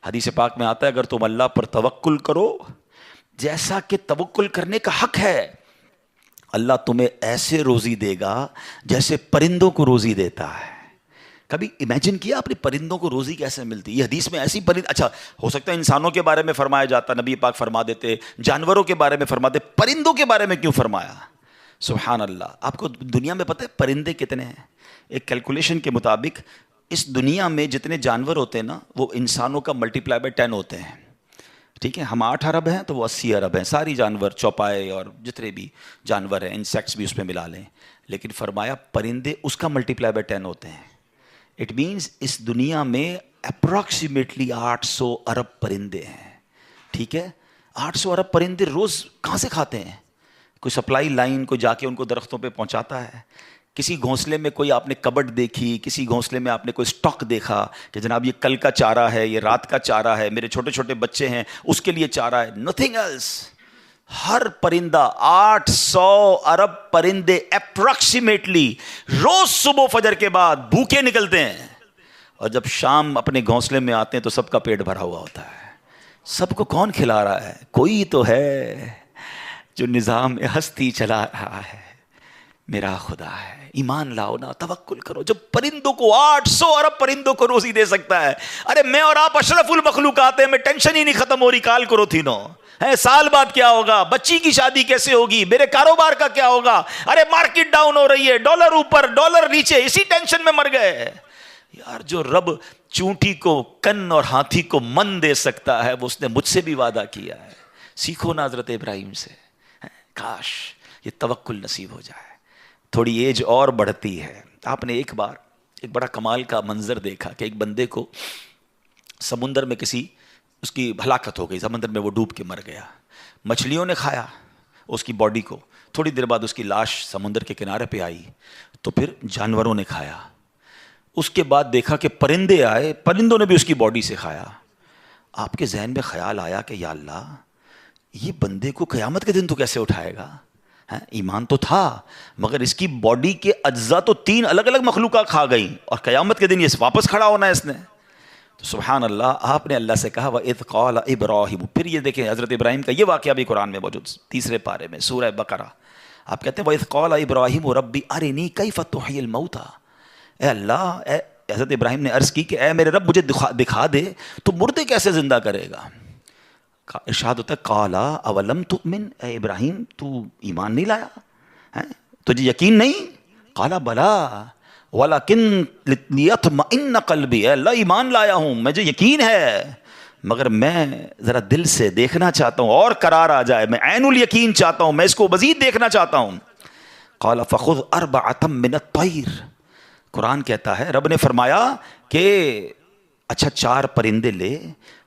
حدیث پاک میں آتا ہے اگر تم اللہ پر توکل کرو جیسا کہ توکل کرنے کا حق ہے، اللہ تمہیں ایسے روزی دے گا جیسے پرندوں کو روزی دیتا ہے۔ کبھی امیجن کیا آپ نے پرندوں کو روزی کیسے ملتی؟ یہ حدیث میں ایسی اچھا ہو سکتا ہے انسانوں کے بارے میں فرمایا جاتا، نبی پاک فرما دیتے، جانوروں کے بارے میں فرماتے، پرندوں کے بارے میں کیوں فرمایا؟ سبحان اللہ۔ آپ کو دنیا میں پتہ ہے پرندے کتنے ہیں؟ ایک کیلکولیشن کے مطابق اس دنیا میں جتنے جانور ہوتے ہیں نا وہ انسانوں کا ملٹیپلائی بائی 10 ہوتے ہیں، ٹھیک ہے؟ ہم 8 ارب ہیں تو وہ 80 ارب ہیں، ساری جانور، چوپائے اور جتنے بھی جانور ہیں، انسیکٹس بھی اس میں ملا لیں، لیکن فرمایا پرندے اس کا ملٹیپلائی بائی 10 ہوتے ہیں۔ اٹ مینس اس دنیا میں اپروکسیمیٹلی 800 ارب پرندے ہیں، ٹھیک ہے؟ 800 ارب پرندے روز کہاں سے کھاتے ہیں؟ کوئی سپلائی لائن کو جا کے ان کو درختوں پہ پہنچاتا ہے؟ کسی گھونسلے میں کوئی آپ نے کبڈ دیکھی، کسی گھونسلے میں آپ نے کوئی سٹاک دیکھا کہ جناب یہ کل کا چارہ ہے، یہ رات کا چارہ ہے، میرے چھوٹے چھوٹے بچے ہیں اس کے لیے چارہ ہے؟ Nothing else. ہر پرندہ 800 ارب پرندے اپروکسیمیٹلی روز صبح فجر کے بعد بھوکے نکلتے ہیں، اور جب شام اپنے گھونسلے میں آتے ہیں تو سب کا پیٹ بھرا ہوا ہوتا ہے۔ سب کو کون کھلا رہا ہے؟ کوئی تو ہے جو نظام ہستی چلا رہا ہے، میرا خدا ہے۔ ایمان لاؤ نا، توکل کرو۔ جب پرندوں کو 800 ارب پرندوں کو روزی دے سکتا ہے، ارے میں اور آپ اشرف المخلوقات ہیں، میں ٹینشن ہی نہیں ختم ہو رہی کال کرو تھی نو ہے، سال بعد کیا ہوگا، بچی کی شادی کیسے ہوگی، میرے کاروبار کا کیا ہوگا، ارے مارکیٹ ڈاؤن ہو رہی ہے، ڈالر اوپر ڈالر نیچے، اسی ٹینشن میں مر گئے۔ یار جو رب چونٹی کو کن اور ہاتھی کو من دے سکتا ہے وہ اس نے مجھ سے بھی وعدہ کیا ہے۔ سیکھو نا حضرت ابراہیم سے، کاش یہ توکل نصیب ہو جائے۔ تھوڑی ایج اور بڑھتی ہے، آپ نے ایک بار ایک بڑا کمال کا منظر دیکھا کہ ایک بندے کو سمندر میں اس کی ہلاکت ہو گئی، سمندر میں وہ ڈوب کے مر گیا، مچھلیوں نے کھایا اس کی باڈی کو، تھوڑی دیر بعد اس کی لاش سمندر کے کنارے پہ آئی، تو پھر جانوروں نے کھایا، اس کے بعد دیکھا کہ پرندے آئے، پرندوں نے بھی اس کی باڈی سے کھایا۔ آپ کے ذہن میں خیال آیا کہ یا اللہ یہ بندے کو قیامت کے دن تو کیسے اٹھائے گا؟ ایمان تو تھا مگر اس کی باڈی کے اجزاء تو 3 الگ الگ مخلوقات کھا گئیں، اور قیامت کے دن یہ واپس کھڑا ہونا ہے اس نے۔ تو سبحان اللہ، آپ نے اللہ سے کہا وَإِذْ قَالَ إِبْرَاهِيمُ۔ پھر یہ دیکھیں حضرت ابراہیم کا یہ واقعہ بھی قرآن میں موجود، 3 پارے میں سورہ بقرہ۔ آپ کہتے ہیں وَإِذْ قَالَ إِبْرَاهِيمُ رَبِّ أَرِنِي كَيْفَ تُحْيِي الْمَوْتَى۔ اے اللہ، حضرت ابراہیم نے عرض کی کہ اے میرے رب مجھے دکھا دے تو مردے کیسے زندہ کرے گا؟ ارشاد ہوتا ہے قَالَ أَوَلَمْ تُؤْمِنْ، اے ابراہیم تو ایمان نہیں لایا، تجھے یقین نہیں؟ قَالَ بَلَىٰ وَلَكِنْ لِيَطْمَئِنَّ قَلْبِي، اے اللہ ایمان لایا ہوں، مجھے یقین ہے مگر میں ذرا دل سے دیکھنا چاہتا ہوں اور قرار آ جائے، میں عین الیقین چاہتا ہوں، میں اس کو مزید دیکھنا چاہتا ہوں۔ قَالَ فَخُذْ أَرْبَعَةً مِّنَ الطَّيْرِ، قرآن کہتا ہے رب نے فرمایا کہ اچھا 4 پرندے لے،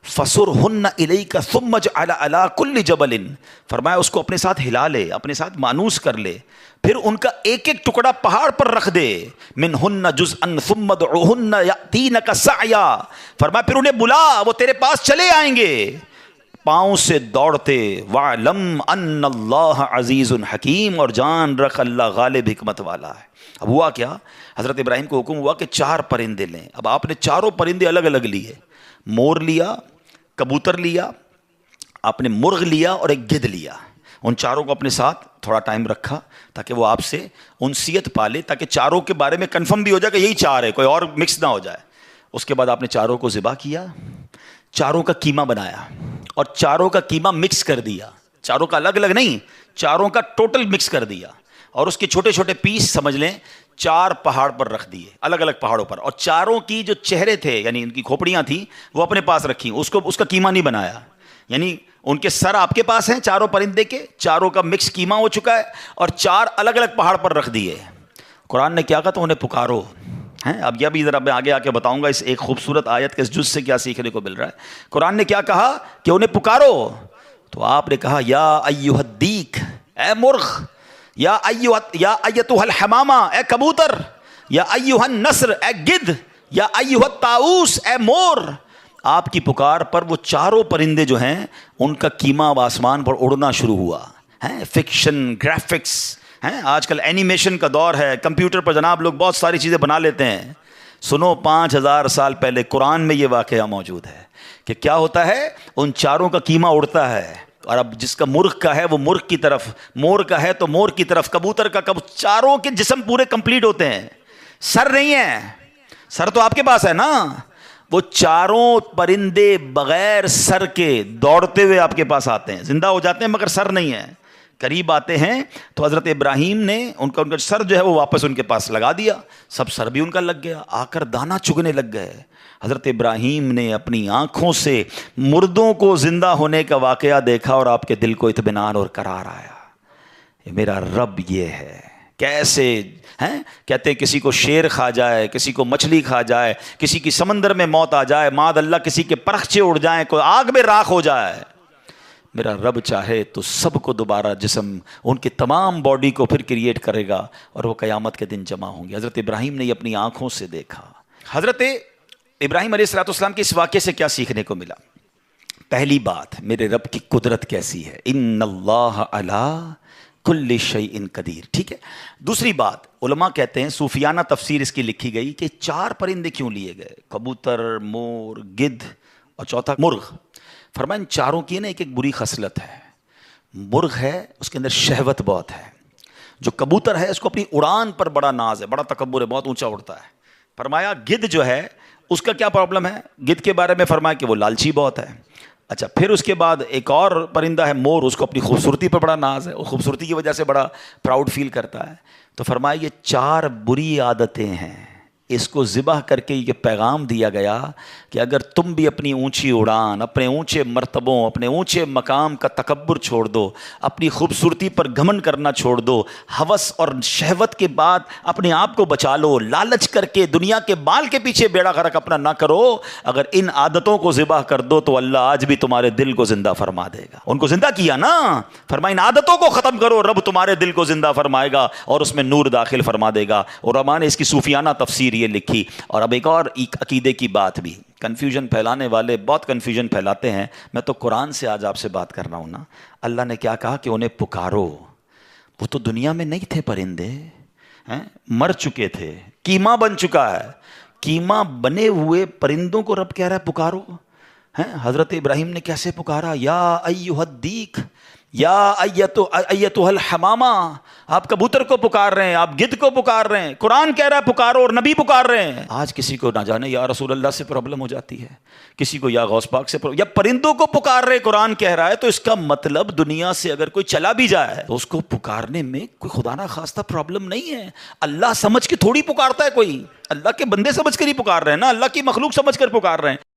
فَصُرْهُنَّ إِلَيْكَ ثُمَّ اجْعَلْ عَلَىٰ كُلِّ جَبَلٍ، فرمایا اس کو اپنے ساتھ ہلا لے، اپنے ساتھ مانوس کر لے، پھر ان کا ایک ایک ٹکڑا پہاڑ پر رکھ دے، مِنْهُنَّ جُزْءًا ثُمَّ ادْعُهُنَّ يَأْتِينَكَ سَعْيًا، فرمایا پھر انہیں بلا، وہ تیرے پاس چلے آئیں گے پاؤں سے دوڑتے، وَاعْلَمْ أَنَّ اللَّهَ عَزِيزٌ حَكِيمٌ، اور جان رکھ اللہ غالب حکمت والا ہے۔ اب ہوا کیا، حضرت ابراہیم کو حکم ہوا کہ 4 پرندے لیں۔ اب آپ نے 4 پرندے الگ الگ لیے، مور لیا، کبوتر لیا، آپ نے مرغ لیا اور ایک گدھ لیا۔ ان 4 کو اپنے ساتھ تھوڑا ٹائم رکھا تاکہ وہ آپ سے انسیت پالے، تاکہ 4 کے بارے میں کنفرم بھی ہو جائے کہ یہی 4 ہے، کوئی اور مکس نہ ہو جائے۔ اس کے بعد آپ نے 4 کو ذبح کیا، 4 کا قیمہ بنایا اور 4 کا قیمہ مکس کر دیا، 4 کا الگ الگ نہیں، 4 کا ٹوٹل مکس کر دیا، اور اس کے چھوٹے چھوٹے پیس سمجھ لیں 4 پہاڑ پر رکھ دیے، الگ الگ پہاڑوں پر، اور 4 کی جو چہرے تھے یعنی ان کی کھوپڑیاں تھیں وہ اپنے پاس رکھی، اس کا قیمہ نہیں بنایا، یعنی ان کے سر آپ کے پاس ہیں 4 پرندے کے، 4 کا مکس قیمہ ہو چکا ہے، اور 4 الگ الگ پہاڑ پر رکھ دیے۔ قرآن نے کیا کہا تو انہیں پکارو ہیں۔ اب یہ بھی ذرا میں آگے آ کے بتاؤں گا اس ایک خوبصورت آیت کے اس جز سے کیا سیکھنے کو مل رہا ہے۔ قرآن نے کیا کہا کہ انہیں پکارو، تو آپ نے کہا یا ایھا الدیک، اے مرغ، یا ایتھا الحمامہ، اے کبوتر، یا ایھا النسر، اے گدھ، یا ایھا الطاؤس، اے مور۔ آپ کی پکار پر وہ 4 پرندے جو ہیں ان کا قیمہ اب آسمان پر اڑنا شروع ہوا ہے۔ فکشن، گرافکس ہیں، آج کل اینیمیشن کا دور ہے، کمپیوٹر پر جناب لوگ بہت ساری چیزیں بنا لیتے ہیں۔ سنو 5000 سال پہلے قرآن میں یہ واقعہ موجود ہے کہ کیا ہوتا ہے، ان چاروں کا کیما اڑتا ہے، اور اب جس کا مرغ کا ہے وہ مرغ کی طرف، مور کا ہے تو مور کی طرف، کبوتر کا چاروں کے جسم پورے کمپلیٹ ہوتے ہیں، سر نہیں ہے، سر تو آپ کے پاس ہے نا، وہ چاروں پرندے بغیر سر کے دوڑتے ہوئے آپ کے پاس آتے ہیں، زندہ ہو جاتے ہیں مگر سر نہیں ہے، قریب آتے ہیں تو حضرت ابراہیم نے ان کا سر جو ہے وہ واپس ان کے پاس لگا دیا، سب سر بھی ان کا لگ گیا، آ کر دانا چگنے لگ گئے۔ حضرت ابراہیم نے اپنی آنکھوں سے مردوں کو زندہ ہونے کا واقعہ دیکھا اور آپ کے دل کو اطمینان اور قرار آیا، یہ میرا رب یہ ہے۔ کیسے ہیں کہتے ہیں کسی کو شیر کھا جائے، کسی کو مچھلی کھا جائے، کسی کی سمندر میں موت آ جائے، معاذ اللہ کسی کے پرخچے اڑ جائیں، کوئی آگ میں راکھ ہو جائے، میرا رب چاہے تو سب کو دوبارہ جسم ان کی تمام باڈی کو پھر کریٹ کرے گا اور وہ قیامت کے دن جمع ہوں گے۔ حضرت ابراہیم نے یہ اپنی آنکھوں سے دیکھا۔ حضرت ابراہیم علیہ السلام کے اس واقعے سے کیا سیکھنے کو ملا؟ پہلی بات، میرے رب کی قدرت کیسی ہے، ان اللہ علی کل شیء قدیر، ٹھیک ہے۔ دوسری بات، علماء کہتے ہیں، صوفیانہ تفسیر اس کی لکھی گئی کہ 4 پرندے کیوں لیے گئے، کبوتر، مور، گدھ اور چوتھا مرغ۔ فرمایا ان چاروں کی نا ایک بری خصلت ہے، مرغ ہے اس کے اندر شہوت بہت ہے، جو کبوتر ہے اس کو اپنی اڑان پر بڑا ناز ہے، بڑا تکبر ہے، بہت اونچا اڑتا ہے۔ فرمایا گدھ جو ہے اس کا کیا پرابلم ہے، گدھ کے بارے میں فرمایا کہ وہ لالچی بہت ہے۔ اچھا، پھر اس کے بعد ایک اور پرندہ ہے مور، اس کو اپنی خوبصورتی پر بڑا ناز ہے، وہ خوبصورتی کی وجہ سے بڑا پراؤڈ فیل کرتا ہے۔ تو فرمایا یہ 4 بری عادتیں ہیں، اس کو ذبح کر کے یہ پیغام دیا گیا کہ اگر تم بھی اپنی اونچی اڑان، اپنے اونچے مرتبوں، اپنے اونچے مقام کا تکبر چھوڑ دو، اپنی خوبصورتی پر گھمنڈ کرنا چھوڑ دو، ہوس اور شہوت کے بعد اپنے آپ کو بچا لو، لالچ کر کے دنیا کے بال کے پیچھے بیڑا غرق اپنا نہ کرو، اگر ان عادتوں کو ذبح کر دو تو اللہ آج بھی تمہارے دل کو زندہ فرما دے گا۔ ان کو زندہ کیا نا، فرمایا ان عادتوں کو ختم کرو، رب تمہارے دل کو زندہ فرمائے گا اور اس میں نور داخل فرما دے گا۔ اور علماء نے اس کی صوفیانہ تفسیر یہ لکھی۔ اور اب ایک اور عقیدے کی بات بھی، کنفیوژن پھیلانے والے بہت کنفیوژن پھیلاتے ہیں، میں تو قرآن سے آج آپ سے بات کر رہا ہوں نا۔ اللہ نے کیا کہا کہ انہیں پکارو، وہ تو دنیا میں نہیں تھے پرندے، مر چکے تھے، کیما بن چکا ہے، کیما بنے ہوئے پرندوں کو رب کہہ رہا ہے پکارو۔ حضرت ابراہیم نے کیسے پکارا، یا ایھا الدیک، یا ایتھا الحمامہ، آپ کبوتر کو پکار رہے ہیں، آپ گدھ کو پکار رہے ہیں، قرآن کہہ رہا ہے پکارو اور نبی پکار رہے ہیں۔ آج کسی کو نہ جانے یا رسول اللہ سے پرابلم ہو جاتی ہے، کسی کو یا غوث پاک سے یا پرندوں کو پکار رہے، قرآن کہہ رہا ہے، تو اس کا مطلب دنیا سے اگر کوئی چلا بھی جائے تو اس کو پکارنے میں کوئی خدا نہ خواستہ پرابلم نہیں ہے۔ اللہ سمجھ کے تھوڑی پکارتا ہے کوئی، اللہ کے بندے سمجھ کر ہی پکار رہے ہیں نا، اللہ کی مخلوق سمجھ کر پکار رہے ہیں۔